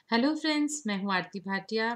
Hello friends, मैं हूँ आरती भाटिया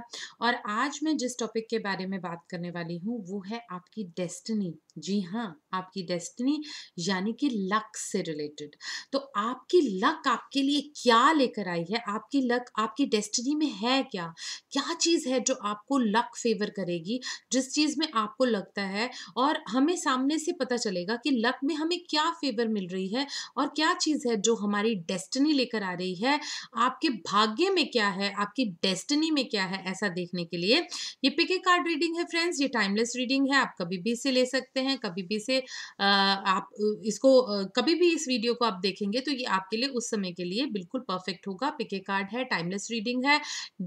और आज मैं जिस टॉपिक के बारे में बात करने वाली हूँ वो है आपकी डेस्टिनी। जी हाँ, आपकी डेस्टिनी यानी कि लक से रिलेटेड। तो आपकी लक आपके लिए क्या लेकर आई है? आपकी लक आपकी डेस्टिनी में है क्या? क्या चीज़ है जो आपको लक फेवर करेगी? जिस चीज़ में आपको लगता है और हमें सामने से पता चलेगा कि लक में हमें क्या फेवर मिल रही है और क्या चीज़ है जो हमारी डेस्टिनी लेकर आ रही है। आपके भाग्य में क्या है, आपकी डेस्टिनी में क्या है, ऐसा देखने के लिए ये पिक ए कार्ड रीडिंग है फ्रेंड्स। ये टाइमलेस रीडिंग है, आप कभी भी इसे ले सकते हैं, कभी भी इसे आप इसको कभी भी इस वीडियो को आप देखेंगे तो ये आपके लिए उस समय के लिए बिल्कुल परफेक्ट होगा। पिक ए कार्ड है, टाइमलेस रीडिंग है।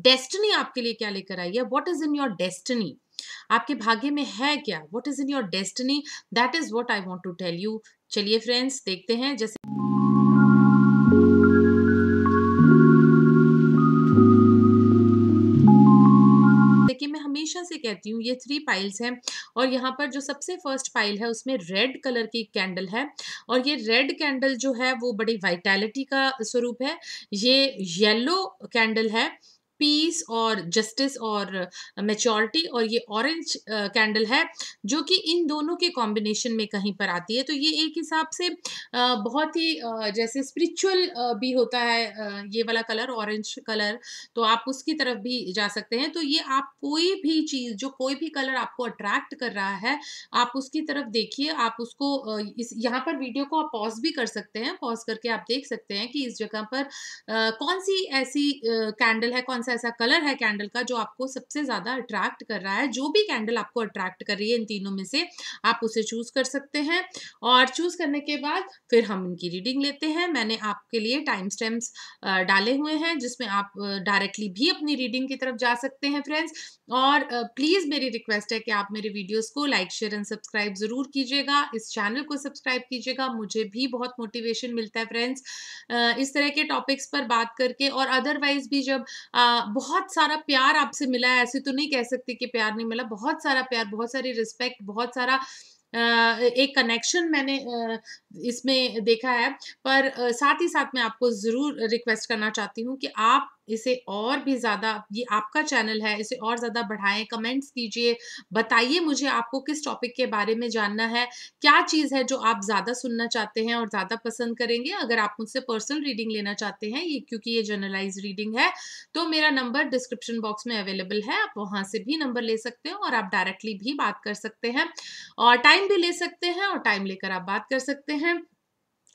डेस्टिनी आपके लिए क्या लेकर आई है? What is in your destiny? आपके भाग्य में है क्या? What is in your destiny? That is what I want to tell you. चलिए फ्रेंड्स, देखते हैं। जैसे देखिए, मैं हमेशा से कहती हूँ ये 3 पाइल्स हैं और यहाँ पर जो सबसे फर्स्ट पाइल है उसमें रेड कलर की कैंडल है और ये रेड कैंडल जो है वो बड़ी वाइटैलिटी का स्वरूप है। ये येलो कैंडल है पीस और जस्टिस और मैच्योरिटी, और ये ऑरेंज कैंडल है जो कि इन दोनों के कॉम्बिनेशन में कहीं पर आती है। तो ये एक हिसाब से बहुत ही जैसे स्पिरिचुअल भी होता है ये वाला कलर, ऑरेंज कलर। तो आप उसकी तरफ भी जा सकते हैं। तो ये आप कोई भी चीज़, जो कोई भी कलर आपको अट्रैक्ट कर रहा है, आप उसकी तरफ देखिए। आप उसको इस यहाँ पर वीडियो को आप पॉज़ भी कर सकते हैं। पॉज़ करके आप देख सकते हैं कि इस जगह पर कौन-सी ऐसी कैंडल है, कौन-सा ऐसा कलर है कैंडल का जो आपको सबसे ज़्यादा अट्रैक्ट कर रहा है। जो भी कैंडल आपको अट्रैक्ट कर रही है इन तीनों में से, आप उसे चूज़ कर सकते हैं और चूज़ करने के बाद फिर हम उनकी रीडिंग लेते हैं। मैंने आपके लिए टाइम स्टैम्प्स डाले हुए हैं जिसमें आप डायरेक्टली भी अपनी रीडिंग की तरफ जा सकते हैं फ्रेंड्स। और प्लीज़ मेरी रिक्वेस्ट है कि आप मेरे वीडियोस को लाइक, शेयर एंड सब्सक्राइब ज़रूर कीजिएगा। इस चैनल को सब्सक्राइब कीजिएगा, मुझे भी बहुत मोटिवेशन मिलता है फ्रेंड्स इस तरह के टॉपिक्स पर बात करके। और अदरवाइज़ भी जब बहुत सारा प्यार आपसे मिला है, ऐसे तो नहीं कह सकती कि प्यार नहीं मिला, बहुत सारा प्यार, बहुत सारी रिस्पेक्ट, बहुत सारा एक कनेक्शन मैंने इसमें देखा है। पर साथ ही साथ मैं आपको ज़रूर रिक्वेस्ट करना चाहती हूँ कि आप इसे और भी ज़्यादा, ये आपका चैनल है, इसे और ज़्यादा बढ़ाएँ, कमेंट्स कीजिए, बताइए मुझे आपको किस टॉपिक के बारे में जानना है, क्या चीज़ है जो आप ज़्यादा सुनना चाहते हैं और ज़्यादा पसंद करेंगे। अगर आप मुझसे पर्सनल रीडिंग लेना चाहते हैं, ये क्योंकि ये जनरलाइज़ रीडिंग है, तो मेरा नंबर डिस्क्रिप्शन बॉक्स में अवेलेबल है, आप वहाँ से भी नंबर ले सकते हो और आप डायरेक्टली भी बात कर सकते हैं और टाइम भी ले सकते हैं और टाइम लेकर आप बात कर सकते हैं।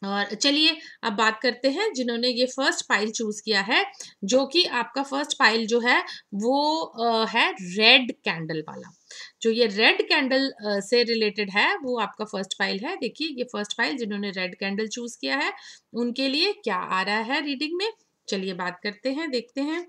और चलिए अब बात करते हैं जिन्होंने ये फर्स्ट पाइल चूज़ किया है, जो कि आपका फर्स्ट पाइल जो है वो है रेड कैंडल वाला। जो ये रेड कैंडल से रिलेटेड है वो आपका फर्स्ट पाइल है। देखिए, ये फर्स्ट पाइल जिन्होंने रेड कैंडल चूज़ किया है, उनके लिए क्या आ रहा है रीडिंग में। चलिए बात करते हैं, देखते हैं।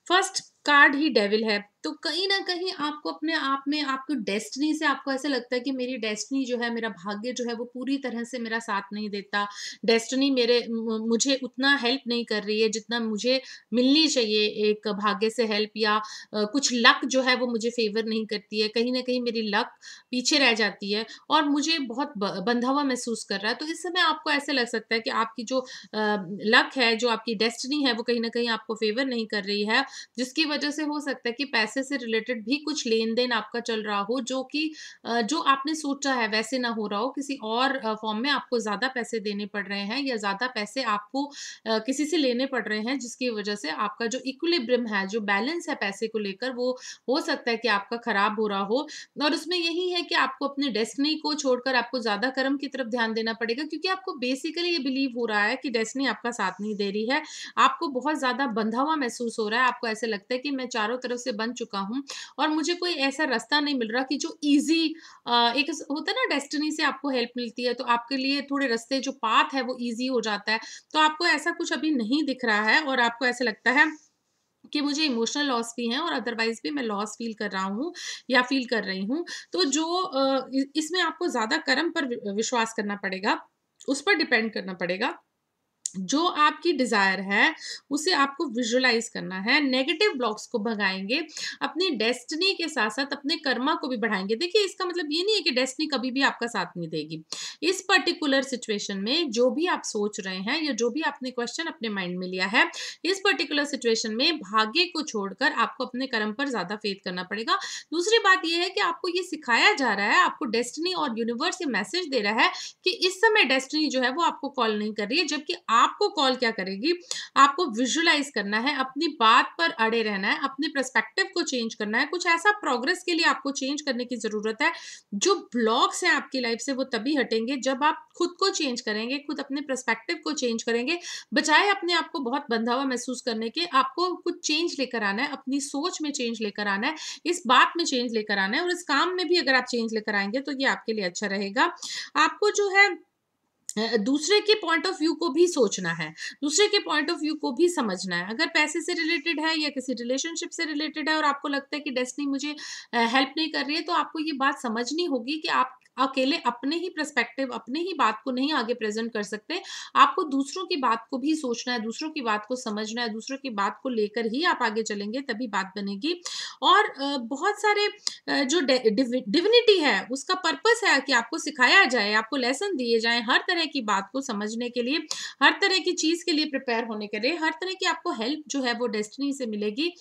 फर्स्ट कार्ड ही डेविल है। तो कहीं न कहीं आपको अपने आप में, आपकी डेस्टिनी से आपको ऐसा लगता है कि मेरी डेस्टिनी जो है, मेरा भाग्य जो है वो पूरी तरह से मेरा साथ नहीं देता। डेस्टिनी मेरे मुझे उतना हेल्प नहीं कर रही है जितना मुझे मिलनी चाहिए, एक भाग्य से हेल्प, या कुछ लक जो है वो मुझे फ़ेवर नहीं करती है। कहीं न कहीं मेरी लक पीछे रह जाती है और मुझे बहुत बंधा हुआ महसूस कर रहा है। तो इस समय आपको ऐसा लग सकता है कि आपकी जो लक है, जो आपकी डेस्टिनी है, वो कहीं न कहीं आपको फ़ेवर नहीं कर रही है, जिसकी वजह से हो सकता है कि पैसे से रिलेटेड भी कुछ लेन-देन आपका चल रहा हो, जो कि जो आपने सोचा है वैसे ना हो रहा हो, किसी और फ़ॉर्म में आपको ज़्यादा पैसे देने पड़ रहे हैं या ज़्यादा पैसे आपको किसी से लेने पड़ रहे हैं, जिसकी वजह से आपका जो इक्विलिब्रियम है, जो बैलेंस है पैसे को लेकर, वो हो सकता है कि आपका खराब हो रहा हो। और उसमें यही है कि आपको अपनी डेस्टिनी को छोड़कर आपको ज़्यादा कर्म की तरफ ध्यान देना पड़ेगा, क्योंकि आपको बेसिकली ये बिलीव हो रहा है कि डेस्टिनी आपका साथ नहीं दे रही है। आपको बहुत ज़्यादा बंधा हुआ महसूस हो रहा है, आपको ऐसा लगता है कि मैं चारों तरफ से बंध चुका हूँ और मुझे कोई ऐसा रास्ता नहीं मिल रहा कि जो ईज़ी एक होता है ना, डेस्टिनी से आपको हेल्प मिलती है, तो आपके लिए थोड़े रास्ते, जो पाथ है वो ईज़ी हो जाता है। तो आपको ऐसा कुछ अभी नहीं दिख रहा है और आपको ऐसा लगता है कि मुझे इमोशनल लॉस भी है और अदरवाइज़ भी मैं लॉस फ़ील कर रहा हूँ या फ़ील कर रही हूँ। तो जो इसमें आपको ज़्यादा कर्म पर विश्वास करना पड़ेगा, उस पर डिपेंड करना पड़ेगा। जो आपकी डिज़ायर है, उसे आपको विजुअलाइज़ करना है, नेगेटिव ब्लॉक्स को भगाएँगे, अपनी डेस्टिनी के साथ-साथ अपने कर्मा को भी बढ़ाएँगे। देखिए, इसका मतलब ये नहीं है कि डेस्टिनी कभी भी आपका साथ नहीं देगी। इस पर्टिकुलर सिचुएशन में जो भी आप सोच रहे हैं या जो भी आपने क्वेश्चन अपने माइंड में लिया है, इस पर्टिकुलर सिचुएशन में भाग्य को छोड़कर आपको अपने कर्म पर ज़्यादा फ़ेथ करना पड़ेगा। दूसरी बात ये है कि आपको ये सिखाया जा रहा है, आपको डेस्टिनी और यूनिवर्स ये मैसेज दे रहा है कि इस समय डेस्टिनी जो है वो आपको कॉल नहीं कर रही है, जबकि आपको कॉल क्या करेगी, आपको विजुअलाइज करना है, अपनी बात पर अड़े रहना है, अपने पर्सपेक्टिव को चेंज करना है, कुछ ऐसा प्रोग्रेस के लिए आपको चेंज करने की जरूरत है। जो ब्लॉक्स हैं आपकी लाइफ से वो तभी हटेंगे जब आप खुद को चेंज करेंगे, खुद अपने पर्सपेक्टिव को चेंज करेंगे। बजाय अपने आप को बहुत बंधा हुआ महसूस करने के, आपको कुछ चेंज लेकर आना है, अपनी सोच में चेंज लेकर आना है, इस बात में चेंज लेकर आना है, और इस काम में भी अगर आप चेंज लेकर आएंगे तो ये आपके लिए अच्छा रहेगा। आपको जो है दूसरे के पॉइंट ऑफ व्यू को भी सोचना है, दूसरे के पॉइंट ऑफ व्यू को भी समझना है। अगर पैसे से रिलेटेड है या किसी रिलेशनशिप से रिलेटेड है और आपको लगता है कि डेस्टिनी मुझे हेल्प नहीं कर रही है, तो आपको ये बात समझनी होगी कि आप अकेले अपने ही पर्सपेक्टिव, अपने ही बात को नहीं आगे प्रेज़ेंट कर सकते। आपको दूसरों की बात को भी सोचना है, दूसरों की बात को समझना है, दूसरों की बात को लेकर ही आप आगे चलेंगे, तभी बात बनेगी। और बहुत सारे जो डिविनिटी है उसका पर्पस है कि आपको सिखाया जाए, आपको लेसन दिए जाएं, हर तरह की बात को समझने के लिए, हर तरह की चीज के लिए प्रिपेयर होने के लिए, हर तरह की आपको हेल्प जो है वो डेस्टिनी से मिलेगी।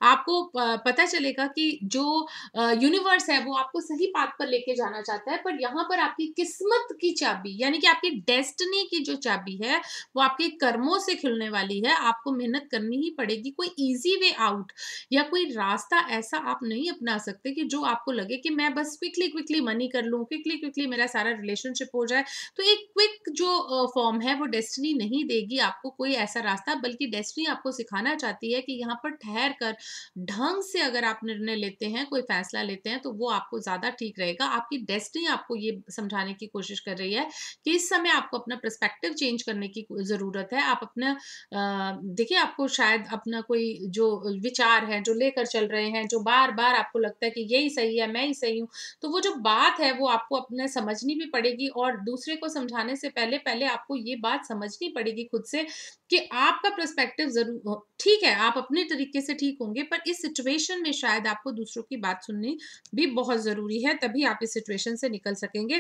आपको पता चलेगा कि जो यूनिवर्स है वो आपको सही पाथ पर लेके जाना चाहता है, पर यहाँ पर आपकी किस्मत की चाबी यानी कि आपकी डेस्टिनी की जो चाबी है वो आपके कर्मों से खुलने वाली है। आपको मेहनत करनी ही पड़ेगी। कोई इजी वे आउट या कोई रास्ता ऐसा आप नहीं अपना सकते कि जो आपको लगे कि मैं बस क्विकली क्विकली मनी कर लूं, क्विकली क्विकली मेरा सारा रिलेशनशिप हो जाए। तो एक क्विक जो फॉर्म है वो डेस्टिनी नहीं देगी आपको कोई ऐसा रास्ता, बल्कि डेस्टिनी आपको सिखाना चाहती है कि यहाँ पर ठहर कर ढंग से अगर आप निर्णय लेते हैं, कोई फैसला लेते हैं, तो वो आपको ज्यादा ठीक रहेगा। आपकी डेस्टिनी आपको ये समझाने की कोशिश कर रही है कि इस समय आपको अपना पर्सपेक्टिव चेंज करने की जरूरत है। आप अपना देखिए, आपको शायद अपना कोई जो विचार है जो लेकर चल रहे हैं, जो बार-बार आपको लगता है कि यही सही है, मैं ही सही हूँ, तो वो जो बात है वो आपको अपने समझनी भी पड़ेगी, और दूसरे को समझाने से पहले पहले आपको ये बात समझनी पड़ेगी खुद से कि आपका पर्सपेक्टिव ज़रूर ठीक है, आप अपने तरीके से ठीक होंगे, पर इस सिचुएशन में शायद आपको दूसरों की बात सुननी भी बहुत ज़रूरी है, तभी आप इस सिचुएशन से निकल सकेंगे।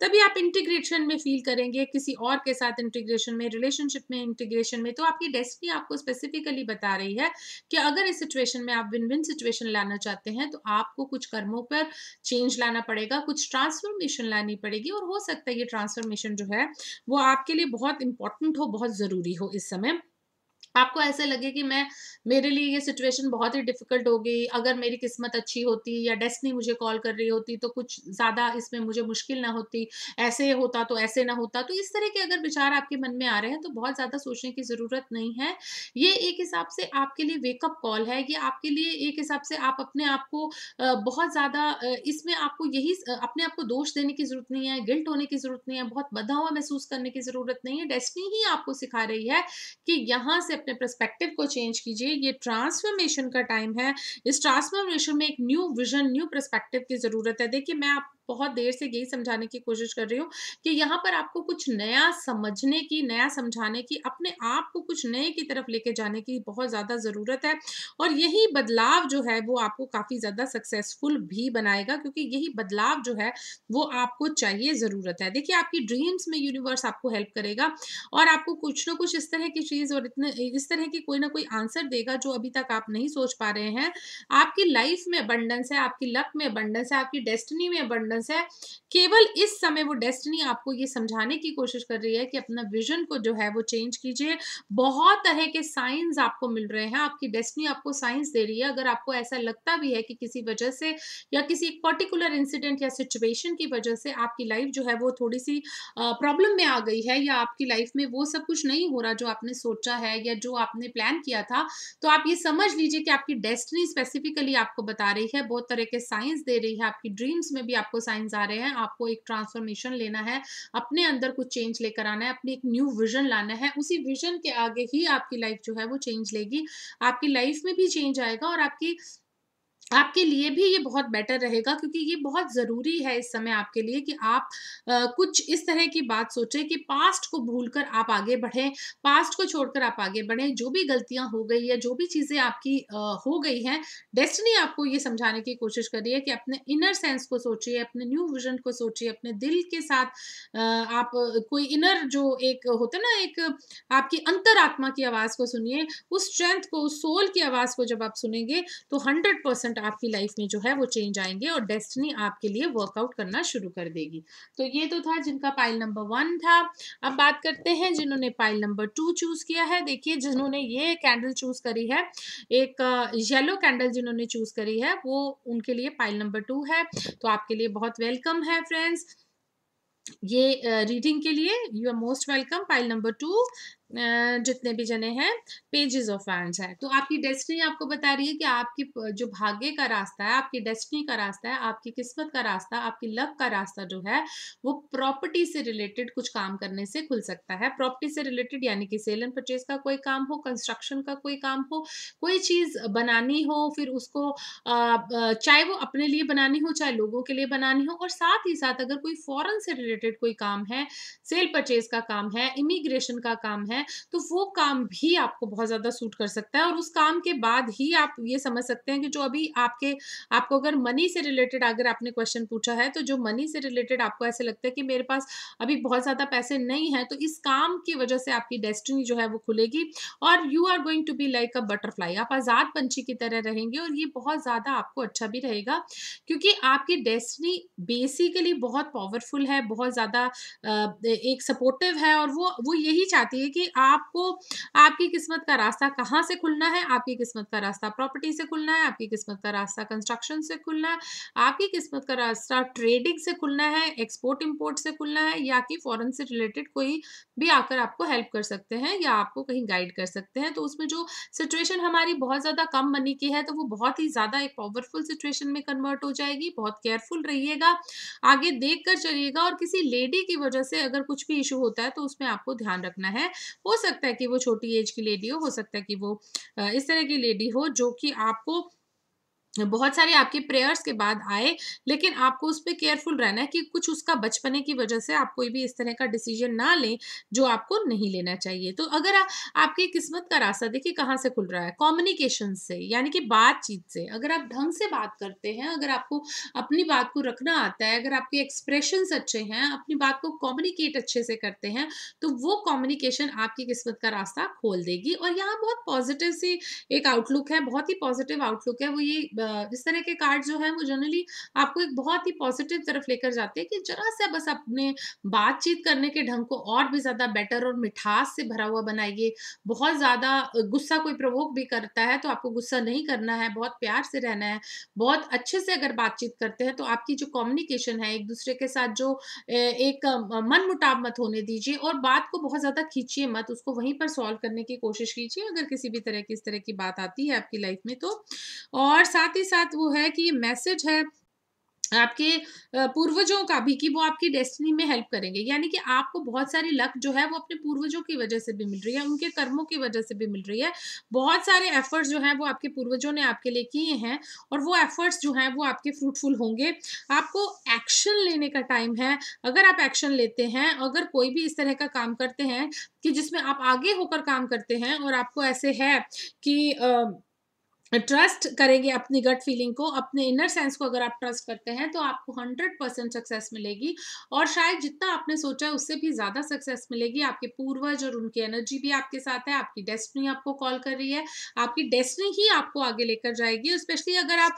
तभी आप इंटीग्रेशन में फ़ील करेंगे, किसी और के साथ इंटीग्रेशन में, रिलेशनशिप में इंटीग्रेशन में। तो आपकी डेस्टिनी आपको स्पेसिफिकली बता रही है कि अगर इस सिचुएशन में आप विन-विन सिचुएशन लाना चाहते हैं, तो आपको कुछ कर्मों पर चेंज लाना पड़ेगा, कुछ ट्रांसफॉर्मेशन लानी पड़ेगी, और हो सकता है ये ट्रांसफॉर्मेशन जो है, वो आपके लिए बहुत इम्पोर्टेंट हो, बहुत ज़रूरी हो इस समय। आपको ऐसा लगे कि मैं मेरे लिए ये सिचुएशन बहुत ही डिफिकल्ट हो गई, अगर मेरी किस्मत अच्छी होती या डेस्टिनी मुझे कॉल कर रही होती तो कुछ ज़्यादा इसमें मुझे मुश्किल ना होती, ऐसे होता तो ऐसे ना होता। तो इस तरह के अगर विचार आपके मन में आ रहे हैं तो बहुत ज़्यादा सोचने की ज़रूरत नहीं है। ये एक हिसाब से आपके लिए वेकअप कॉल है, ये आपके लिए एक हिसाब से आप अपने आप को बहुत ज़्यादा इसमें आपको यही अपने आप को दोष देने की ज़रूरत नहीं है, गिल्ट होने की ज़रूरत नहीं है, बहुत बँधा हुआ महसूस करने की ज़रूरत नहीं है। डेस्टिनी ही आपको सिखा रही है कि यहाँ से अपने पर्सपेक्टिव को चेंज कीजिए। ये ट्रांसफॉर्मेशन का टाइम है। इस ट्रांसफॉर्मेशन में एक न्यू विजन, न्यू पर्सपेक्टिव की ज़रूरत है। देखिए, मैं आपको बहुत देर से यही समझाने की कोशिश कर रही हूँ कि यहाँ पर आपको कुछ नया समझने की, नया समझाने की, अपने आप को कुछ नए की तरफ लेके जाने की बहुत ज़्यादा ज़रूरत है, और यही बदलाव जो है वो आपको काफ़ी ज़्यादा सक्सेसफुल भी बनाएगा, क्योंकि यही बदलाव जो है वो आपको चाहिए, ज़रूरत है। देखिए, आपकी ड्रीम्स में यूनिवर्स आपको हेल्प करेगा, और आपको कुछ ना कुछ इस तरह की चीज़ और इतने इस तरह की कोई ना कोई आंसर देगा जो अभी तक आप नहीं सोच पा रहे हैं। आपकी लाइफ में अबंडेंस है, आपकी लक में अबंडेंस है, आपकी डेस्टिनी में अबंडेंस है। केवल इस समय वो डेस्टिनी आपको ये समझाने की कोशिश कर रही है कि अपना विज़न को जो है वो चेंज कीजिए। बहुत तरह के साइन्स आपको मिल रहे हैं, आपकी डेस्टिनी आपको साइन्स दे रही है। अगर आपको ऐसा लगता भी है कि किसी वजह से या किसी एक पर्टिकुलर इंसिडेंट या सिचुएशन की वजह से आपकी लाइफ जो है वो थोड़ी-सी प्रॉब्लम में आ गई है, या आपकी लाइफ में वो सब कुछ नहीं हो रहा जो आपने सोचा है या जो आपने प्लान किया था, तो आप ये समझ लीजिए कि आपकी डेस्टिनी स्पेसिफिकली आपको बता रही है, बहुत तरह के साइंस दे रही है। आपकी ड्रीम्स में भी आपको साइंस आ रहे हैं। आपको एक ट्रांसफॉर्मेशन लेना है, अपने अंदर कुछ चेंज लेकर आना है, अपनी एक न्यू विजन लाना है। उसी विजन के आगे ही आपकी लाइफ जो है वो चेंज लेगी। आपकी लाइफ में भी चेंज आएगा, और आपकी आपके लिए भी ये बहुत बेटर रहेगा, क्योंकि ये बहुत ज़रूरी है इस समय आपके लिए कि आप कुछ इस तरह की बात सोचें कि पास्ट को भूलकर आप आगे बढ़ें, पास्ट को छोड़कर आप आगे बढ़ें। जो भी गलतियाँ हो गई या जो भी चीज़ें आपकी हो गई हैं, डेस्टिनी आपको ये समझाने की कोशिश कर रही है कि अपने इनर सेंस को सोचिए, अपने न्यू विज़न को सोचिए, अपने दिल के साथ आप कोई इनर जो एक होता है ना, एक आपकी अंतरात्मा की आवाज़ को सुनिए, उस स्ट्रेंथ को, उस सोल की आवाज़ को जब आप सुनेंगे, तो 100% आपकी लाइफ में जो है वो चेंज आएँगे और डेस्टिनी आपके लिए वर्कआउट करना शुरू कर देगी। तो ये तो था जिनका पाइल नंबर 1 था। अब बात करते हैं जिन्होंने पाइल नंबर 2 चूज़ किया है। देखिए, जिन्होंने ये कैंडल चूज़ करी है, एक येलो कैंडल जिन्होंने चूज़ करी है, वो उनके लिए पाइल नंबर 2 है। तो आपके लिए बहुत वेलकम है फ्रेंड्स। ये रीडिंग के लिए you are most welcome. Pile number 2 जितने भी जने हैं, पेजेस ऑफ वैंड्स है। तो आपकी डेस्टिनी आपको बता रही है कि आपकी जो भाग्य का रास्ता है, आपकी डेस्टिनी का रास्ता है, आपकी किस्मत का रास्ता, आपकी लक का रास्ता जो है, वो प्रॉपर्टी से रिलेटेड कुछ काम करने से खुल सकता है। प्रॉपर्टी से रिलेटेड यानी कि सेल एंड परचेज का कोई काम हो, कंस्ट्रक्शन का कोई काम हो, कोई चीज़ बनानी हो, फिर उसको चाहे वो अपने लिए बनानी हो, चाहे लोगों के लिए बनानी हो, और साथ ही साथ अगर कोई फॉरेन से रिलेटेड कोई काम है, सेल परचेज का काम है, इमिग्रेशन का काम है, तो वो काम भी आपको बहुत ज़्यादा सूट कर सकता है। और उस काम के बाद ही आप ये समझ सकते हैं कि जो अभी आपको अगर मनी से रिलेटेड अगर आपने क्वेश्चन पूछा है, तो जो मनी से रिलेटेड आपको ऐसे लगता है कि मेरे पास अभी बहुत ज़्यादा पैसे नहीं हैं, तो इस काम की वजह से आपकी डेस्टिनी जो है वो खुलेगी और you are going to be like a butterfly. आप आज़ाद पंछी की तरह रहेंगे और ये बहुत ज़्यादा आपको अच्छा भी रहेगा, क्योंकि आपकी डेस्टिनी बेसिकली बहुत पावरफुल है, बहुत ज़्यादा एक सपोर्टिव है, और वो यही चाहती है कि आपको आपकी किस्मत का रास्ता कहाँ से खुलना है। आपकी किस्मत का रास्ता प्रॉपर्टी से खुलना है, आपकी किस्मत का रास्ता कंस्ट्रक्शन से खुलना है, आपकी किस्मत का रास्ता ट्रेडिंग से खुलना है, एक्सपोर्ट इंपोर्ट से खुलना है, या कि फॉरेन से रिलेटेड कोई भी आकर आपको हेल्प कर सकते हैं या आपको कहीं गाइड कर सकते हैं। तो उसमें जो सिचुएशन हमारी बहुत ज़्यादा कम मनी की है, तो वो बहुत ही ज़्यादा एक पावरफुल सिचुएशन में कन्वर्ट हो जाएगी। बहुत केयरफुल रहिएगा, आगे देख कर चलिएगा, और किसी लेडी की वजह से अगर कुछ भी इशू होता है, तो उसमें आपको ध्यान रखना है। हो सकता है कि वो छोटी एज की लेडी हो सकता है कि वो इस तरह की लेडी हो जो कि आपको बहुत सारे आपके प्रेयर्स के बाद आए, लेकिन आपको उस पे केयरफुल रहना है कि कुछ उसका बचपने की वजह से आप कोई भी इस तरह का डिसीजन ना लें, जो आपको नहीं लेना चाहिए। तो अगर आपकी किस्मत का रास्ता देखिए कहाँ से खुल रहा है, कम्युनिकेशन से, यानी कि बातचीत से। अगर आप ढंग से बात करते हैं, अगर आपको अपनी बात को रखना आता है, अगर आपके एक्सप्रेशंस अच्छे हैं, अपनी बात को कम्युनिकेट अच्छे से करते हैं, तो वो कम्युनिकेशन आपकी किस्मत का रास्ता खोल देगी। और यहाँ बहुत पॉजिटिव सी एक आउटलुक है, बहुत ही पॉजिटिव आउटलुक है। वो ये इस तरह के कार्ड जो हैं वो जनरली आपको एक बहुत ही पॉजिटिव तरफ लेकर जाते हैं कि ज़रा-सा बस अपने बातचीत करने के ढंग को और भी ज़्यादा बेटर और मिठास से भरा हुआ बनाइए। बहुत ज़्यादा गुस्सा कोई प्रोवोक भी करता है, तो आपको गुस्सा नहीं करना है, बहुत प्यार से रहना है। बहुत अच्छे से अगर बातचीत करते हैं, तो आपकी जो कम्युनिकेशन है, एक-दूसरे के साथ जो एक मनमुटाव मत होने दीजिए, और बात को बहुत ज़्यादा खींचिए मत, उसको वहीं पर सॉल्व करने की कोशिश कीजिए, अगर किसी भी तरह की इस तरह की बात आती है आपकी लाइफ में तो। और साथ ही साथ वो है कि ये मैसेज है आपके पूर्वजों का भी, कि वो आपकी डेस्टिनी में हेल्प करेंगे। यानी कि आपको बहुत सारी लक जो है वो अपने पूर्वजों की वजह से भी मिल रही है, उनके कर्मों की वजह से भी मिल रही है। बहुत सारे एफर्ट्स जो हैं वो आपके पूर्वजों ने आपके लिए किए हैं, और वो एफर्ट्स जो हैं वो आपके फ्रूटफुल होंगे। आपको एक्शन लेने का टाइम है। अगर आप एक्शन लेते हैं, अगर कोई भी इस तरह का काम करते हैं कि जिसमें आप आगे होकर काम करते हैं, और आपको ऐसे है कि ट्रस्ट करेंगे अपनी गट फीलिंग को, अपने इनर सेंस को अगर आप ट्रस्ट करते हैं, तो आपको 100% सक्सेस मिलेगी, और शायद जितना आपने सोचा है उससे भी ज़्यादा सक्सेस मिलेगी। आपके पूर्वज और उनकी एनर्जी भी आपके साथ है, आपकी डेस्टिनी आपको कॉल कर रही है, आपकी डेस्टिनी ही आपको आगे लेकर जाएगी। स्पेशली अगर आप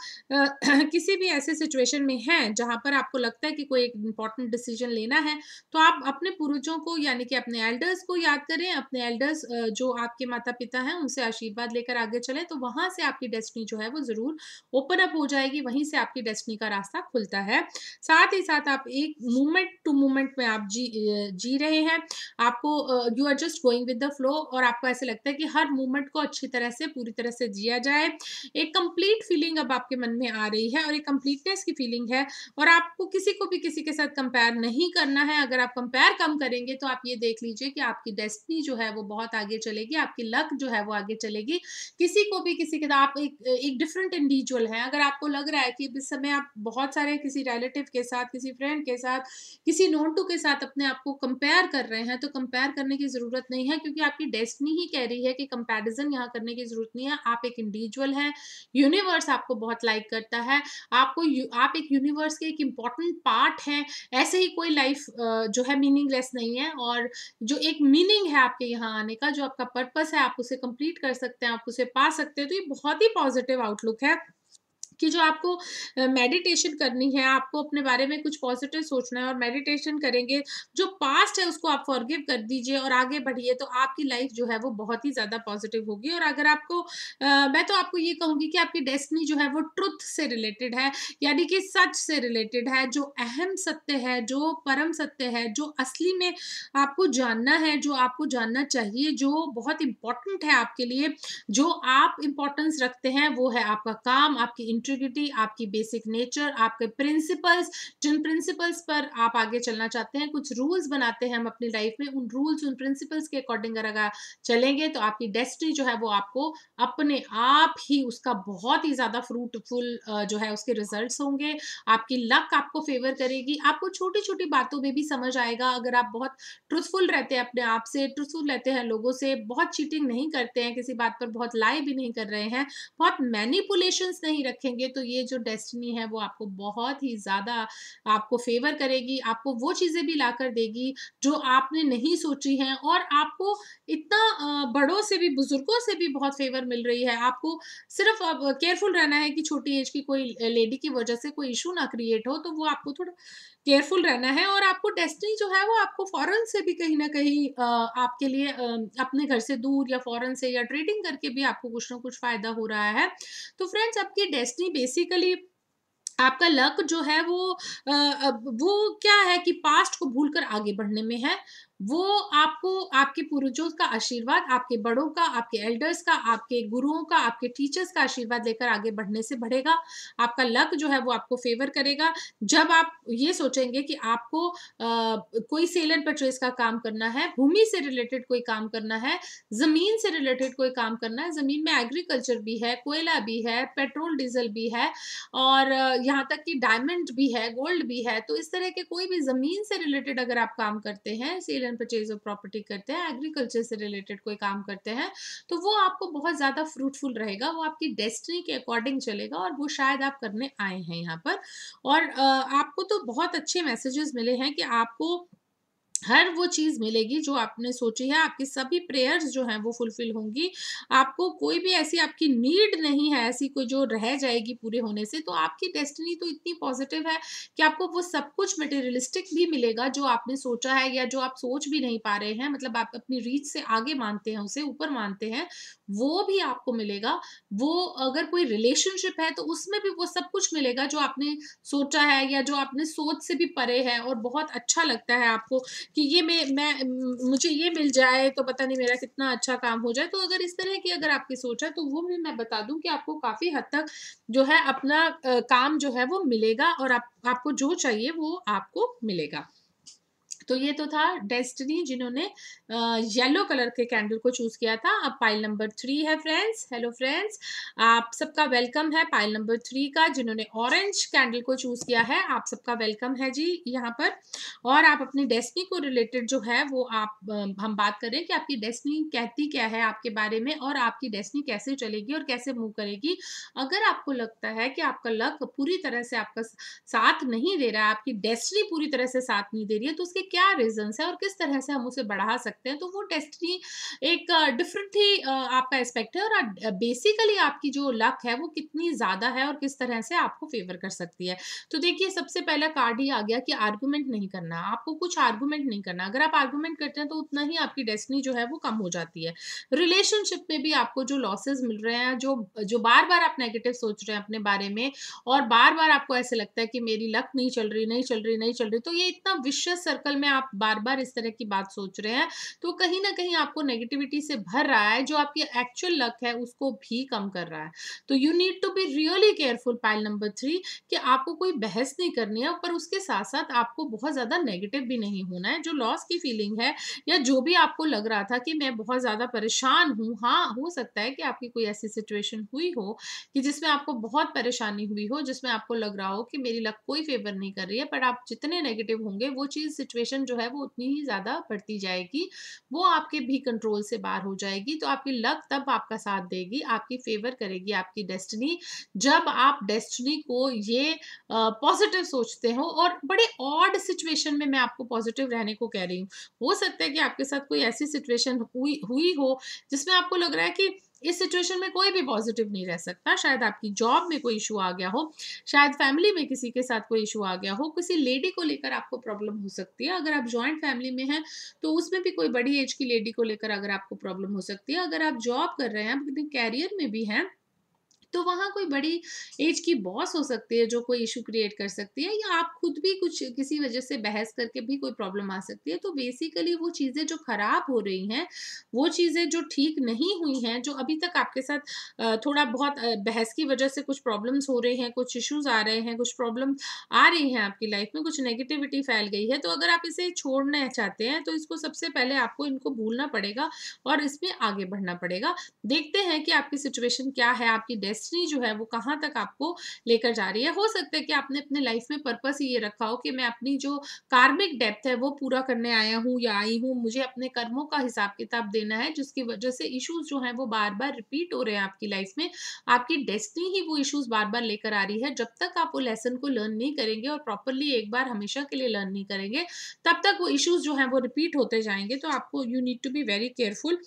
किसी भी ऐसे सिचुएशन में हैं, जहाँ पर आपको लगता है कि कोई एक इम्पोर्टेंट डिसीजन लेना है, तो आप अपने पूर्वजों को यानी कि अपने एल्डर्स को याद करें, अपने एल्डर्स जो आपके माता-पिता हैं, उनसे आशीर्वाद लेकर आगे चलें, तो वहाँ से आपकी डेस्टिनी जो है वो ज़रूर ओपन अप हो जाएगी, वहीं से आपकी डेस्टिनी का रास्ता खुलता है। साथ ही साथ आप एक मूवमेंट टू मूवमेंट में आप जी रहे हैं। आपको you are just going with the flow, और आपको ऐसे लगता है कि हर मूवमेंट को अच्छी तरह से, पूरी तरह से जिया जाए। एक कंप्लीट फीलिंग अब आपके मन में आ रही है, और एक कंप्लीटनेस की फीलिंग है, और आपको किसी को भी किसी के साथ कंपेयर नहीं करना है। अगर आप कंपेयर कम करेंगे, तो आप ये देख लीजिए कि आपकी डेस्टिनी जो है वो बहुत आगे चलेगी, आपकी लक जो है वो आगे चलेगी। किसी को भी किसी के आप एक एक डिफरेंट इंडिविजुअल हैं। अगर आपको लग रहा है कि इस समय आप बहुत सारे किसी रिलेटिव के साथ, किसी फ्रेंड के साथ, किसी नोन टू के साथ अपने आप को कंपेयर कर रहे हैं, तो कंपेयर करने की ज़रूरत नहीं है, क्योंकि आपकी डेस्टिनी ही कह रही है कि कंपैरिज़न यहाँ करने की ज़रूरत नहीं है। आप एक इंडिविजुअल हैं, यूनिवर्स आपको बहुत लाइक करता है, आप एक यूनिवर्स के एक इम्पोर्टेंट पार्ट हैं। ऐसे ही कोई लाइफ जो है मीनिंगलेस नहीं है, और जो एक मीनिंग है आपके यहाँ आने का, जो आपका पर्पस है, आप उसे कंप्लीट कर सकते हैं, आप उसे पा सकते हैं। तो ये बहुत ही पॉजिटिव आउटलुक है कि जो आपको मेडिटेशन करनी है, आपको अपने बारे में कुछ पॉजिटिव सोचना है, और मेडिटेशन करेंगे, जो पास्ट है उसको आप फॉरगिव कर दीजिए और आगे बढ़िए, तो आपकी लाइफ जो है वो बहुत ही ज़्यादा पॉजिटिव होगी। और अगर आपको मैं तो आपको ये कहूँगी कि आपकी डेस्टिनी जो है वो ट्रुथ से रिलेटेड है, यानी कि सच से रिलेटेड है, जो अहम सत्य है, जो परम सत्य है, जो असली में आपको जानना है, जो आपको जानना चाहिए, जो बहुत इम्पोर्टेंट है आपके लिए, जो आप इम्पोर्टेंस रखते हैं, वो है आपका काम, आपकी इंटीग्रिटी, आपकी बेसिक नेचर, आपके प्रिंसिपल्स, जिन प्रिंसिपल्स पर आप आगे चलना चाहते हैं। कुछ रूल्स बनाते हैं हम अपनी लाइफ में, उन रूल्स, उन प्रिंसिपल्स के अकॉर्डिंग अगर चलेंगे, तो आपकी डेस्टिनी जो है वो आपको अपने आप ही उसका बहुत ही ज़्यादा फ्रूटफुल जो है उसके रिजल्ट्स होंगे। आपकी लक आपको फेवर करेगी, आपको छोटी-छोटी बातों में भी समझ आएगा। अगर आप बहुत ट्रूथफुल रहते हैं अपने आप से, ट्रूथफुल रहते हैं लोगों से, बहुत चीटिंग नहीं करते हैं किसी बात पर, बहुत लाई भी नहीं कर रहे हैं, बहुत मैनिपुलेशंस नहीं रखेंगे, तो ये जो डेस्टिनी है वो आपको बहुत ही ज़्यादा आपको फ़ेवर करेगी, आपको वो चीज़ें भी लाकर देगी जो आपने नहीं सोची हैं, और आपको इतना बड़ों से भी, बुज़ुर्गों से भी बहुत फ़ेवर मिल रही है। आपको सिर्फ़ अब केयरफुल रहना है कि छोटी एज की कोई लेडी की वजह से कोई इश्यू ना क्रिएट हो, तो वो आपको थोड़ा केयरफुल रहना है। और आपको डेस्टिनी जो है वो आपको फ़ॉरेन से भी कहीं न कहीं आपके लिए अपने घर से दूर या फ़ॉरेन से या ट्रेडिंग करके भी आपको कुछ ना कुछ फ़ायदा हो रहा है। तो फ्रेंड्स, आपकी डेस्टिनी बेसिकली आपका लक जो है वो अब वो क्या है कि पास्ट को भूलकर आगे बढ़ने में है। वो आपको आपके पूर्वजों का आशीर्वाद, आपके बड़ों का, आपके एल्डर्स का, आपके गुरुओं का, आपके टीचर्स का आशीर्वाद लेकर आगे बढ़ने से बढ़ेगा। आपका लक जो है वो आपको फ़ेवर करेगा। जब आप ये सोचेंगे कि आपको कोई सेल एंड परचेज़ का काम करना है, भूमि से रिलेटेड कोई काम करना है, ज़मीन से रिलेटेड कोई काम करना है, ज़मीन में एग्रीकल्चर भी है, कोयला भी है, पेट्रोल, डीज़ल भी है, और यहाँ तक कि डायमंड भी है, गोल्ड भी है। तो इस तरह के कोई भी ज़मीन से रिलेटेड अगर आप काम करते हैं, sale and purchase of property करते हैं, एग्रीकल्चर से रिलेटेड कोई काम करते हैं, तो वो आपको बहुत ज़्यादा फ्रूटफुल रहेगा, वो आपकी डेस्टिनी के अकॉर्डिंग चलेगा, और वो शायद आप करने आए हैं यहाँ पर। और आपको तो बहुत अच्छे मैसेजेस मिले हैं कि आपको हर वो चीज़ मिलेगी जो आपने सोची है, आपकी सभी प्रेयर्स जो हैं वो फुलफ़िल होंगी। आपको कोई भी ऐसी आपकी नीड नहीं है, ऐसी कोई जो रह जाएगी पूरे होने से, तो आपकी डेस्टिनी तो इतनी पॉज़िटिव है कि आपको वो सब कुछ मटेरियलिस्टिक भी मिलेगा जो आपने सोचा है, या जो आप सोच भी नहीं पा रहे हैं, मतलब आप अपनी रीच से आगे मानते हैं उसे, ऊपर मानते हैं, वो भी आपको मिलेगा। वो अगर कोई रिलेशनशिप है, तो उसमें भी वो सब कुछ मिलेगा जो आपने सोचा है, या जो आपने सोच से भी परे है, और बहुत अच्छा लगता है आपको कि ये मुझे ये मिल जाए तो पता नहीं मेरा कितना अच्छा काम हो जाए। तो अगर इस तरह की अगर आपकी सोच है, तो वो भी मैं बता दूँ कि आपको काफ़ी हद तक जो है अपना काम जो है वो मिलेगा, और आपको जो चाहिए वो आपको मिलेगा। तो ये तो था डेस्टिनी जिन्होंने येलो कलर के कैंडल को चूज़ किया था। अब पाइल नंबर 3 है फ्रेंड्स। हेलो फ्रेंड्स, आप सबका वेलकम है पाइल नंबर 3 का। जिन्होंने ऑरेंज कैंडल को चूज़ किया है, आप सबका वेलकम है जी यहाँ पर। और आप अपनी डेस्टिनी को रिलेटेड जो है वो हम बात कर रहे हैं कि आपकी डेस्टिनी कहती क्या है आपके बारे में, और आपकी डेस्टिनी कैसे चलेगी और कैसे मूव करेगी। अगर आपको लगता है कि आपका लक पूरी तरह से आपका साथ नहीं दे रहा है, आपकी डेस्टिनी पूरी तरह से साथ नहीं दे रही है, तो उसके क्या रीज़न्स हैं और किस तरह से हम उसे बढ़ा सकते हैं। तो वो डेस्टिनी एक डिफरेंट ही आपका एस्पेक्ट है, और बेसिकली आपकी जो लक है वो कितनी ज़्यादा है और किस तरह से आपको फ़ेवर कर सकती है। तो देखिए, सबसे पहला कार्ड ही आ गया कि आर्गुमेंट नहीं करना, आपको कुछ आर्गुमेंट नहीं करना। अगर आप आर्गुमेंट करते हैं तो उतना ही आपकी डेस्टिनी जो है वो कम हो जाती है। रिलेशनशिप में भी आपको जो लॉसेस मिल रहे हैं, जो जो बार-बार आप नेगेटिव सोच रहे हैं अपने बारे में, और बार-बार आपको ऐसे लगता है कि मेरी लक नहीं चल रही, नहीं चल रही, नहीं चल रही, तो ये इतना विशियस सर्कल में आप बार-बार इस तरह की बात सोच रहे हैं, तो कहीं न कहीं आपको नेगेटिविटी से भर रहा है, जो आपकी एक्चुअल लक है उसको भी कम कर रहा है। तो you need to be really careful pile number 3 कि आपको कोई बहस नहीं करनी है, पर उसके साथ-साथ आपको बहुत ज़्यादा नेगेटिव भी नहीं होना है। जो लॉस की फीलिंग है या जो भी आपको लग रहा था कि मैं बहुत ज़्यादा परेशान हूँ, हाँ, हो सकता है कि आपकी कोई ऐसी सिचुएशन हुई हो कि जिसमें आपको बहुत परेशानी हुई हो, जिसमें आपको लग रहा हो कि मेरी लक कोई फ़ेवर नहीं कर रही है, बट आप जितने नेगेटिव होंगे, वो चीज़ सिचुएशन जो है वो उतनी ही ज़्यादा बढ़ती जाएगी। वो आपके भी कंट्रोल से बाहर हो जाएगी, तो आपकी लक तब आपका साथ देगी, आपकी फ़ेवर करेगी आपकी डेस्टिनी, जब आप डेस्टिनी को ये पॉज़िटिव सोचते हो। और बड़े ऑड सिचुएशन में मैं आपको पॉज़िटिव रहने को कह रही हूँ। हो सकता है कि आपके साथ कोई ऐसी सिचुएशन हुई हुई हो, जिसमें आपको लग रहा है कि इस सिचुएशन में कोई भी पॉज़िटिव नहीं रह सकता। शायद आपकी जॉब में कोई इश्यू आ गया हो, शायद फैमिली में किसी के साथ कोई इश्यू आ गया हो, किसी लेडी को लेकर आपको प्रॉब्लम हो सकती है। अगर आप जॉइंट फैमिली में हैं, तो उसमें भी कोई बड़ी एज की लेडी को लेकर अगर आपको प्रॉब्लम हो सकती है। अगर आप जॉब कर रहे हैं, आप अपने करियर में भी हैं, तो वहाँ कोई बड़ी एज की बॉस हो सकती है जो कोई इश्यू क्रिएट कर सकती है, या आप खुद भी कुछ किसी वजह से बहस करके भी कोई प्रॉब्लम आ सकती है। तो बेसिकली वो चीज़ें जो खराब हो रही हैं, वो चीज़ें जो ठीक नहीं हुई हैं, जो अभी तक आपके साथ थोड़ा बहुत बहस की वजह से कुछ प्रॉब्लम्स हो रहे हैं, कुछ इश्यूज़ आ रहे हैं, कुछ प्रॉब्लम आ रही हैं आपकी लाइफ में, कुछ नेगेटिविटी फैल गई है, तो अगर आप इसे छोड़ना चाहते हैं, तो इसको सबसे पहले आपको इनको भूलना पड़ेगा और इसमें आगे बढ़ना पड़ेगा। देखते हैं कि आपकी सिचुएशन क्या है, आपकी डेस्टिनी जो है वो कहाँ तक आपको लेकर जा रही है। हो सकता है कि आपने अपने लाइफ में पर्पस ही ये रखा हो कि मैं अपनी जो कार्मिक डेप्थ है वो पूरा करने आया हूँ या आई हूँ, मुझे अपने कर्मों का हिसाब किताब देना है, जिसकी वजह से इश्यूज जो हैं वो बार बार रिपीट हो रहे हैं आपकी लाइफ में। आपकी डेस्टिनी ही वो इश्यूज बार बार लेकर आ रही है। जब तक आप वो लेसन को लर्न नहीं करेंगे और प्रॉपरली एक बार हमेशा के लिए लर्न नहीं करेंगे, तब तक वो इश्यूज जो हैं वो रिपीट होते जाएंगे। तो आपको you need to be very careful.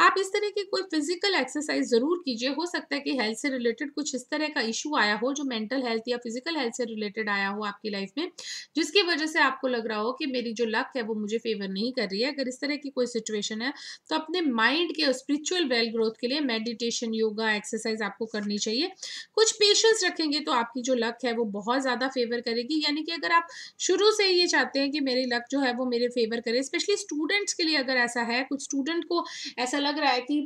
आप इस तरह की कोई फिजिकल एक्सरसाइज ज़रूर कीजिए। हो सकता है कि हेल्थ से रिलेटेड कुछ इस तरह का इश्यू आया हो, जो मेंटल हेल्थ या फिजिकल हेल्थ से रिलेटेड आया हो आपकी लाइफ में, जिसकी वजह से आपको लग रहा हो कि मेरी जो लक है वो मुझे फेवर नहीं कर रही है। अगर इस तरह की कोई सिचुएशन है, तो अपने माइंड के स्पिरिचुअल वेल ग्रोथ के लिए मेडिटेशन, योगा, एक्सरसाइज आपको करनी चाहिए। कुछ पेशेंस रखेंगे तो आपकी जो लक है वो बहुत ज़्यादा फेवर करेगी। यानी कि अगर आप शुरू से ये चाहते हैं कि मेरी लक जो है वो मेरे फेवर करे, स्पेशली स्टूडेंट्स के लिए अगर ऐसा है, कुछ स्टूडेंट को ऐसा लग रहा है कि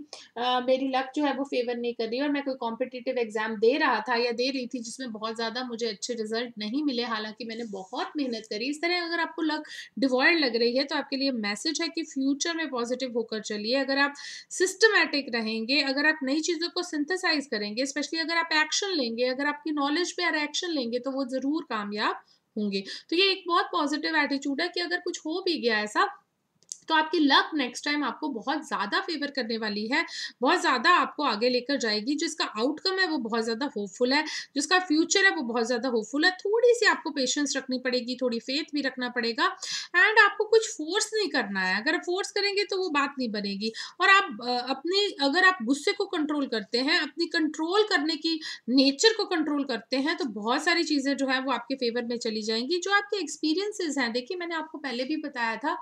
मेरी लक जो है वो फेवर नहीं कर रही है और मैं कोई कॉम्पिटिटिव एग्जाम दे रहा था या दे रही थी जिसमें बहुत ज़्यादा मुझे अच्छे रिजल्ट नहीं मिले, हालांकि मैंने बहुत मेहनत करी। इस तरह अगर आपको लक डिवॉइड लग रही है, तो आपके लिए मैसेज है कि फ्यूचर में पॉजिटिव होकर चलिए। अगर आप सिस्टमैटिक रहेंगे, अगर आप नई चीज़ों को सिंथेसाइज करेंगे, स्पेशली अगर आप एक्शन लेंगे, अगर आपकी नॉलेज पे एक्शन लेंगे, तो वो ज़रूर कामयाब होंगे। तो ये एक बहुत पॉजिटिव एटीट्यूड है कि अगर कुछ हो भी गया ऐसा, तो आपकी लक नेक्स्ट टाइम आपको बहुत ज़्यादा फ़ेवर करने वाली है, बहुत ज़्यादा आपको आगे लेकर जाएगी। जिसका आउटकम है वो बहुत ज़्यादा होपफुल है, जिसका फ्यूचर है वो बहुत ज़्यादा होपफुल है। थोड़ी-सी आपको पेशेंस रखनी पड़ेगी, थोड़ी फ़ेथ भी रखना पड़ेगा, एंड आपको कुछ फ़ोर्स नहीं करना है। अगर फ़ोर्स करेंगे तो वो बात नहीं बनेगी। और आप अपनी अगर आप गुस्से को कंट्रोल करते हैं, अपनी कंट्रोल करने की नेचर को कंट्रोल करते हैं, तो बहुत सारी चीज़ें जो है वो आपके फ़ेवर में चली जाएँगी। जो आपके एक्सपीरियंसेस हैं, देखिए मैंने आपको पहले भी बताया था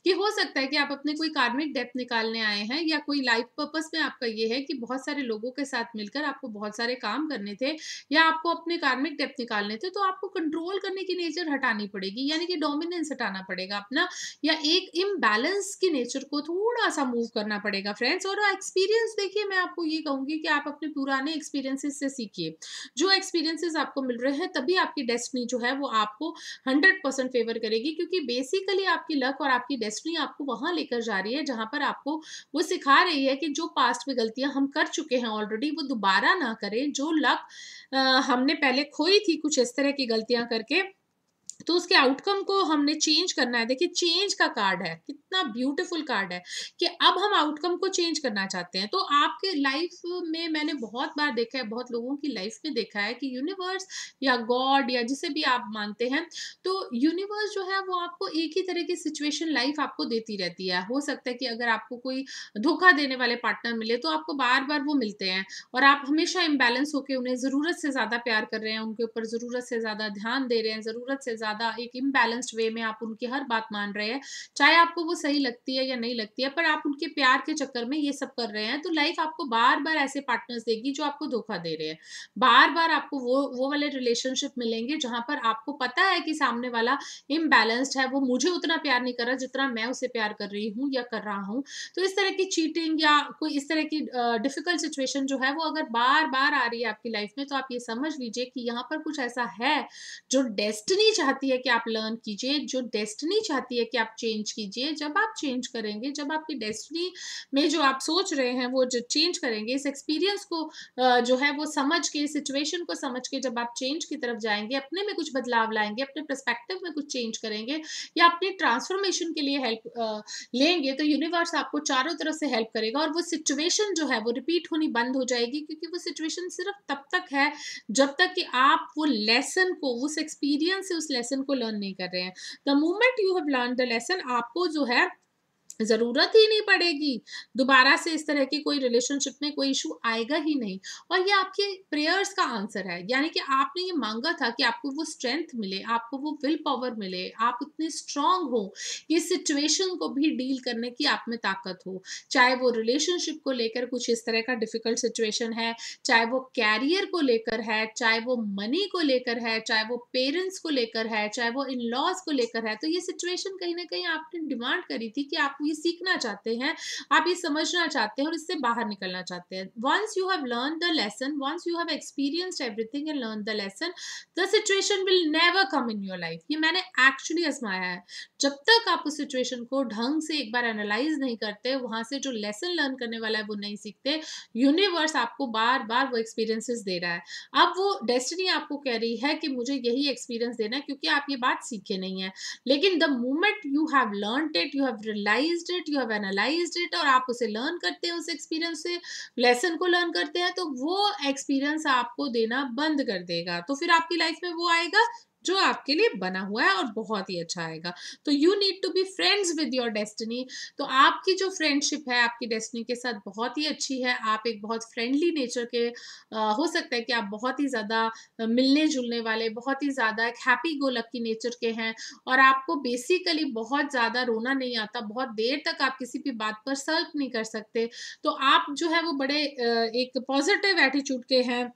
कि हो सकता है कि आप अपने कोई कार्मिक डेप्थ निकालने आए हैं, या कोई लाइफ पर्पस में आपका ये है कि बहुत सारे लोगों के साथ मिलकर आपको बहुत सारे काम करने थे, या आपको अपने कार्मिक डेप्थ निकालने थे, तो आपको कंट्रोल करने की नेचर हटानी पड़ेगी, यानी कि डोमिनेंस हटाना पड़ेगा अपना, या एक इम्बैलेंस की नेचर को थोड़ा सा मूव करना पड़ेगा फ्रेंड्स। और एक्सपीरियंस देखिए, मैं आपको ये कहूंगी कि आप अपने पुराने एक्सपीरियंसेस से सीखिए। जो एक्सपीरियंसेस आपको मिल रहे हैं, तभी आपकी डेस्टिनी जो है वो आपको 100% फेवर करेगी, क्योंकि बेसिकली आपकी लक और आपकी डेस्टिनी आपको वहां लेकर जा रही है जहां पर आपको वो सिखा रही है कि जो पास्ट में गलतियां हम कर चुके हैं ऑलरेडी, वो दोबारा ना करें। जो लक हमने पहले खोई थी कुछ इस तरह की गलतियां करके, तो उसके आउटकम को हमने चेंज करना है। देखिए, चेंज का कार्ड है, कितना ब्यूटीफुल कार्ड है कि अब हम आउटकम को चेंज करना चाहते हैं। तो आपके लाइफ में मैंने बहुत बार देखा है, बहुत लोगों की लाइफ में देखा है कि यूनिवर्स या गॉड या जिसे भी आप मानते हैं, तो यूनिवर्स जो है वो आपको एक ही तरह की सिचुएशन लाइफ आपको देती रहती है। हो सकता है कि अगर आपको कोई धोखा देने वाले पार्टनर मिले, तो आपको बार बार वो मिलते हैं और आप हमेशा इम्बैलेंस होकर उन्हें ज़रूरत से ज़्यादा प्यार कर रहे हैं, उनके ऊपर ज़रूरत से ज़्यादा ध्यान दे रहे हैं, ज़रूरत से ज़्यादा ज़्यादा एक इम्बैलेंस्ड वे में आप उनकी हर बात मान रहे हैं, चाहे आपको वो सही लगती है या नहीं लगती है, पर आप उनके प्यार के चक्कर में ये सब कर रहे हैं, तो लाइफ आपको बार-बार ऐसे पार्टनर्स देगी जो आपको धोखा दे रहे हैं। बार-बार आपको वो वाले रिलेशनशिप मिलेंगे जहाँ पर आपको पता है कि सामने वाला इम्बैलेंस्ड है, वो मुझे उतना प्यार नहीं कर रहा जितना मैं उसे प्यार कर रही हूँ या कर रहा हूँ। तो इस तरह की चीटिंग या कोई इस तरह की डिफिकल्ट सिचुएशन जो है वो अगर बार-बार आ रही है आपकी लाइफ में, तो आप ये समझ लीजिए कि यहाँ पर कुछ ऐसा है जो डेस्टिनी चाहती है कि आप लर्न कीजिए, जो डेस्टिनी चाहती है कि आप चेंज कीजिए। जब आप चेंज करेंगे, जब आपकी डेस्टिनी में जो आप सोच रहे हैं वो जो चेंज करेंगे, इस एक्सपीरियंस को जो है वो समझ के, सिचुएशन को समझ के जब आप चेंज की तरफ जाएँगे, अपने में कुछ बदलाव लाएँगे, अपने पर्सपेक्टिव में कुछ चेंज करेंगे या अपनी ट्रांसफॉर्मेशन के लिए हेल्प लेंगे, तो यूनिवर्स आपको चारों तरफ से हेल्प करेगा और वो सिचुएशन जो है वो रिपीट होनी बंद हो जाएगी, क्योंकि वो सिचुएशन सिर्फ तब तक है जब तक कि आप वो लेसन को, उस एक्सपीरियंस से उस लेसन को लर्न नहीं कर रहे हैं। The moment you have learn the lesson, आपको जो है ज़रूरत ही नहीं पड़ेगी, दोबारा से इस तरह की कोई रिलेशनशिप में कोई इश्यू आएगा ही नहीं। और ये आपके प्रेयर्स का आंसर है, यानी कि आपने ये माँगा था कि आपको वो स्ट्रेंथ मिले, आपको वो विल पावर मिले, आप इतने स्ट्रॉन्ग हो कि इस सिचुएशन को भी डील करने की आप में ताकत हो। चाहे वो रिलेशनशिप को लेकर कुछ इस तरह का डिफ़िकल्ट सिचुएशन है, चाहे वो कैरियर को लेकर है, चाहे वो मनी को लेकर है, चाहे वो पेरेंट्स को लेकर है, चाहे वो इन-लॉज़ को लेकर है, तो ये सिचुएशन कहीं न कहीं आपने डिमांड करी थी कि आप ये सीखना चाहते हैं, आप ये समझना चाहते हैं और इससे बाहर निकलना चाहते हैं। Once you have learned the lesson, once you have experienced everything and learned the lesson, the situation will never come in your life. ये मैंने एक्चुअली आज़माया है। जब तक आप उस सिचुएशन को ढंग से एक बार एनालाइज़ नहीं करते, वहाँ से जो लेसन लर्न करने वाला है वो नहीं सीखते, यूनिवर्स आपको बार-बार वो एक्सपीरियंसेस दे रहा है। अब वो डेस्टिनी आपको कह रही है कि मुझे यही एक्सपीरियंस देना है, क्योंकि आप ये बात सीखे नहीं हैं। लेकिन the moment you have learned it, you have realised it, you have analysed it और आप उसे लर्न करते हैं, उस एक्सपीरियंस से लेसन को लर्न करते हैं, तो वो एक्सपीरियंस आपको देना बंद कर देगा। तो फिर आपकी लाइफ में वो आएगा जो आपके लिए बना हुआ है और बहुत ही अच्छा आएगा। तो you need to be friends with your destiny. तो आपकी जो फ्रेंडशिप है आपकी डेस्टिनी के साथ बहुत ही अच्छी है। आप एक बहुत फ्रेंडली नेचर के हो सकता है कि आप बहुत ही ज़्यादा मिलने-जुलने वाले, बहुत ही ज़्यादा एक हैप्पी गो लकी नेचर के हैं और आपको बेसिकली बहुत ज़्यादा रोना नहीं आता, बहुत देर तक आप किसी भी बात पर sulk नहीं कर सकते। तो आप जो है वो बड़े एक पॉज़िटिव एटीट्यूड के हैं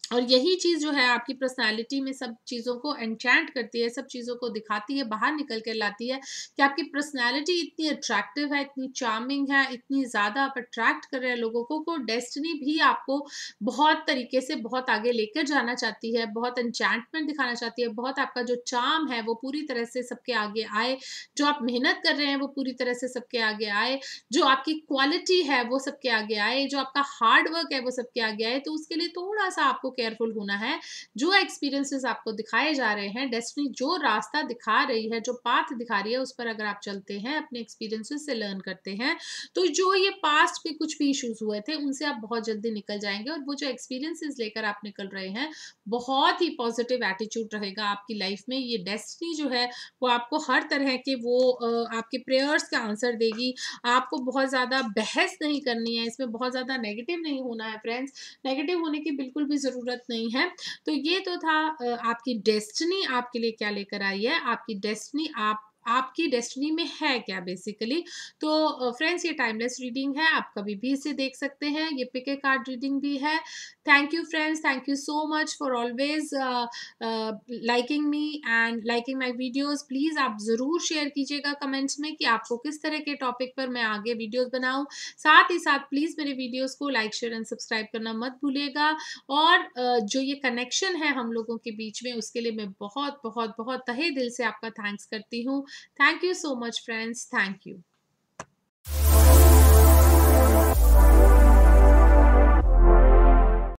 और यही चीज़ जो है आपकी पर्सनैलिटी में सब चीज़ों को एन्चैंट करती है, सब चीज़ों को दिखाती है, बाहर निकल के लाती है कि आपकी पर्सनैलिटी इतनी अट्रैक्टिव है, इतनी चार्मिंग है, इतनी ज़्यादा आप अट्रैक्ट कर रहे हैं लोगों को डेस्टिनी भी आपको बहुत तरीके से बहुत आगे लेकर जाना चाहती है, बहुत एन्चैंटमेंट दिखाना चाहती है, बहुत आपका जो चार्म है वो पूरी तरह से सबके आगे आए, जो आप मेहनत कर रहे हैं वो पूरी तरह से सबके आगे आए, जो आपकी क्वालिटी है वो सबके आगे आए, जो आपका हार्ड वर्क है वो सबके आगे आए। तो उसके लिए थोड़ा-सा आपको केयरफुल होना है। जो एक्सपीरियंसेस आपको दिखाए जा रहे हैं, डेस्टिनी जो रास्ता दिखा रही है, जो पाथ दिखा रही है, उस पर अगर आप चलते हैं, अपने एक्सपीरियंसेस से लर्न करते हैं, तो जो ये पास्ट के कुछ भी इश्यूज़ हुए थे, उनसे आप बहुत जल्दी निकल जाएँगे और वो जो एक्सपीरियंसेस लेकर आप निकल रहे हैं, बहुत ही पॉजिटिव एटीट्यूड रहेगा आपकी लाइफ में। ये डेस्टिनी जो है, वो आपको हर तरह के वो आपके प्रेयर्स का आंसर देगी। आपको बहुत ज़्यादा बहस नहीं करनी है, इसमें बहुत ज़्यादा नेगेटिव नहीं होना है फ्रेंड्स, नेगेटिव होने की बिल्कुल भी ज़रूरत नहीं है। तो ये तो था आपकी डेस्टिनी आपके लिए क्या लेकर आई है, आपकी डेस्टिनी आपकी डेस्टिनी में है क्या बेसिकली। तो फ्रेंड्स ये टाइमलेस रीडिंग है, आप कभी भी इसे देख सकते हैं, ये पिक ए कार्ड रीडिंग भी है। Thank you friends, thank you so much for always liking me and liking my videos. Please आप ज़रूर शेयर कीजिएगा कमेंट्स में कि आपको किस तरह के टॉपिक पर मैं आगे वीडियोज़ बनाऊँ। साथ ही साथ प्लीज़ मेरे वीडियोज़ को लाइक, शेयर एंड सब्सक्राइब करना मत भूलिएगा और जो ये कनेक्शन है हम लोगों के बीच में, उसके लिए मैं बहुत, बहुत, बहुत तहे दिल से आपका थैंक्स करती हूँ। Thank you so much, friends. Thank you.